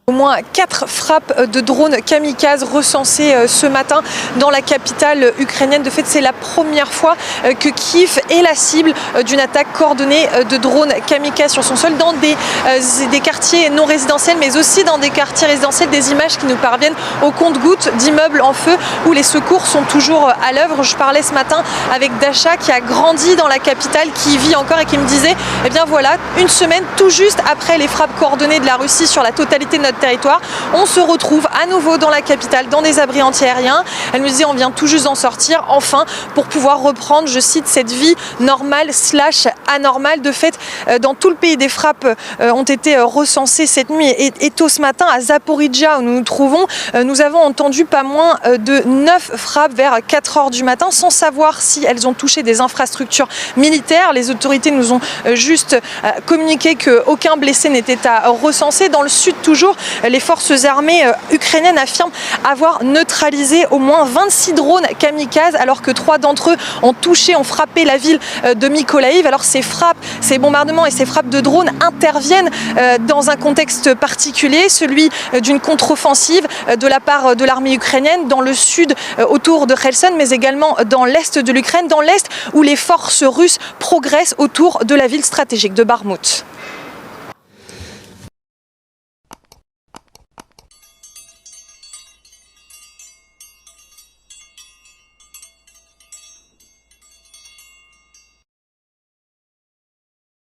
Au moins 4 frappes de drones kamikazes recensées ce matin dans la capitale ukrainienne. De fait, c'est la première fois que Kiev est la cible d'une attaque coordonnée de drones kamikazes sur son sol dans des quartiers non résidentiels, mais aussi dans des quartiers résidentiels. Des images qui nous parviennent au compte-gouttes d'immeubles en feu où les secours sont toujours à l'œuvre. Je parlais ce matin avec Dasha qui a grandi dans la capitale, qui vit encore et qui me disait, eh bien voilà, une semaine tout juste après les frappes coordonnées de la Russie sur la totalité de notre territoire, on se retrouve à nouveau dans la capitale, dans des abris anti-aériens. Elle me disait, on vient tout juste d'en sortir, enfin, pour pouvoir reprendre, je cite, cette vie normale / anormale. De fait, dans tout le pays, des frappes ont été recensées cette nuit et tôt ce matin à Zaporijjia, où nous nous trouvons, nous avons entendu pas moins de 9 frappes vers 4 heures du matin, sans savoir si elles ont touché des infrastructures militaires. Les autorités nous ont juste communiqué qu'aucun blessé n'était à recenser. Dans le sud, toujours, les forces armées ukrainiennes affirment avoir neutralisé au moins 26 drones kamikazes, alors que 3 d'entre eux ont frappé la ville de Mykolaïv. Alors ces frappes, ces bombardements et ces frappes de drones interviennent dans un contexte particulier, celui d'une contre-offensive de la part de l'armée ukrainienne dans le sud autour de Kherson, mais également dans l'est de l'Ukraine, dans l'est où les forces russes progressent autour de la ville stratégique de Bakhmout.